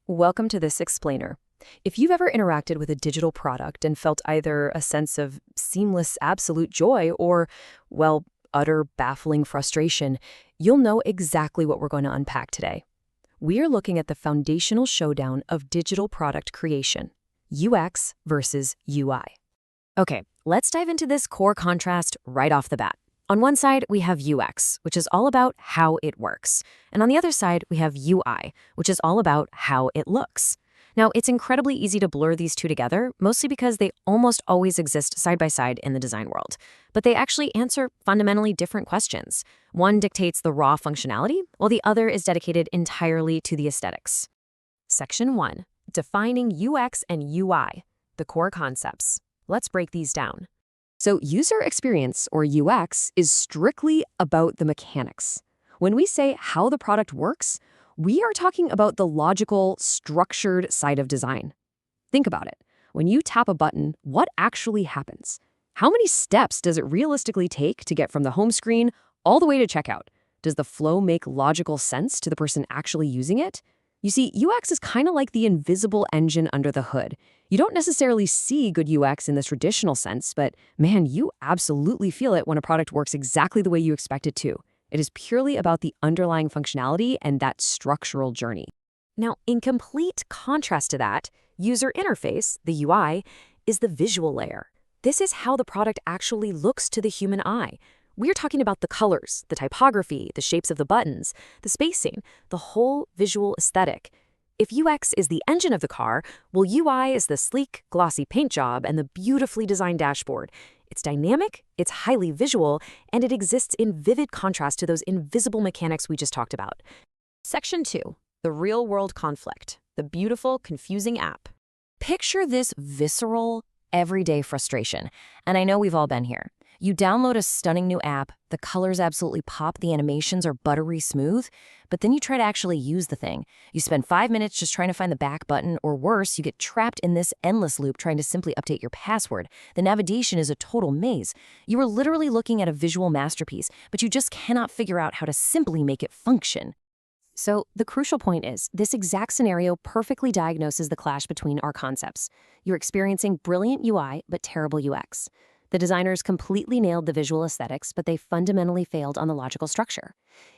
Welcome to this explainer. If you've ever interacted with a digital product and felt either a sense of seamless absolute joy or, well, utter baffling frustration, you'll know exactly what we're going to unpack today. We are looking at the foundational showdown of digital product creation, UX versus UI. Okay, let's dive into this core contrast right off the bat. On one side, we have UX, which is all about how it works. And on the other side, we have UI, which is all about how it looks. Now, it's incredibly easy to blur these two together, mostly because they almost always exist side by side in the design world. But they actually answer fundamentally different questions. One dictates the raw functionality, while the other is dedicated entirely to the aesthetics. Section 1. Defining UX and UI, the core concepts. Let's break these down. So user experience, or UX, is strictly about the mechanics. When we say how the product works, we are talking about the logical, structured side of design. Think about it. When you tap a button, what actually happens? How many steps does it realistically take to get from the home screen all the way to checkout? Does the flow make logical sense to the person actually using it? You see, UX is kind of like the invisible engine under the hood. You don't necessarily see good UX in the traditional sense, but man, you absolutely feel it when a product works exactly the way you expect it to. It is purely about the underlying functionality and that structural journey. Now, in complete contrast to that, user interface, the UI, is the visual layer. This is how the product actually looks to the human eye. We're talking about the colors, the typography, the shapes of the buttons, the spacing, the whole visual aesthetic. If UX is the engine of the car, well, UI is the sleek, glossy paint job and the beautifully designed dashboard. It's dynamic, it's highly visual, and it exists in vivid contrast to those invisible mechanics we just talked about. Section 2. The real-world conflict. The beautiful, confusing app. Picture this visceral, everyday frustration. And I know we've all been here. You download a stunning new app, the colors absolutely pop, the animations are buttery smooth, but then you try to actually use the thing. You spend 5 minutes just trying to find the back button, or worse, you get trapped in this endless loop trying to simply update your password. The navigation is a total maze. You are literally looking at a visual masterpiece, but you just cannot figure out how to simply make it function. So the crucial point is, this exact scenario perfectly diagnoses the clash between our concepts. You're experiencing brilliant UI, but terrible UX. The designers completely nailed the visual aesthetics, but they fundamentally failed on the logical structure.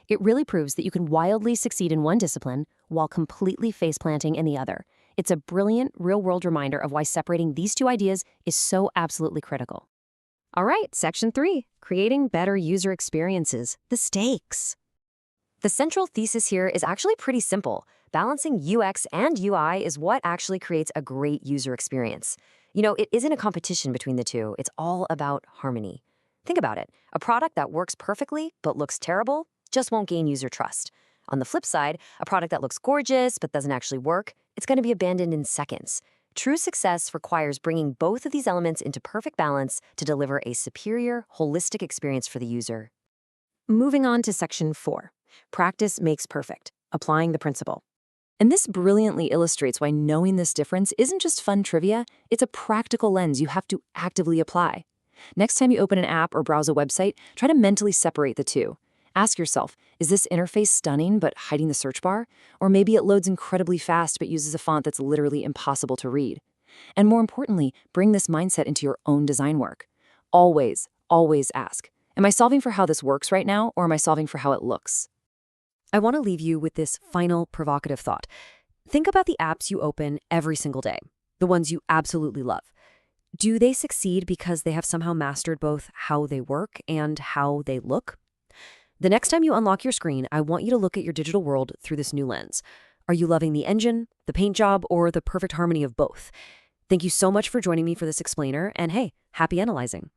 It really proves that you can wildly succeed in one discipline while completely face-planting in the other. It's a brilliant, real-world reminder of why separating these two ideas is so absolutely critical. All right, Section 3, creating better user experiences, the stakes. The central thesis here is actually pretty simple. Balancing UX and UI is what actually creates a great user experience. You know, it isn't a competition between the two. It's all about harmony. Think about it. A product that works perfectly but looks terrible just won't gain user trust. On the flip side, a product that looks gorgeous but doesn't actually work, it's going to be abandoned in seconds. True success requires bringing both of these elements into perfect balance to deliver a superior, holistic experience for the user. Moving on to Section 4. Practice makes perfect. Applying the principle. And this brilliantly illustrates why knowing this difference isn't just fun trivia, it's a practical lens you have to actively apply. Next time you open an app or browse a website, try to mentally separate the two. Ask yourself, is this interface stunning but hiding the search bar? Or maybe it loads incredibly fast but uses a font that's literally impossible to read. And more importantly, bring this mindset into your own design work. Always, always ask, am I solving for how this works right now, or am I solving for how it looks? I want to leave you with this final provocative thought. Think about the apps you open every single day, the ones you absolutely love. Do they succeed because they have somehow mastered both how they work and how they look? The next time you unlock your screen, I want you to look at your digital world through this new lens. Are you loving the engine, the paint job, or the perfect harmony of both? Thank you so much for joining me for this explainer, and hey, happy analyzing.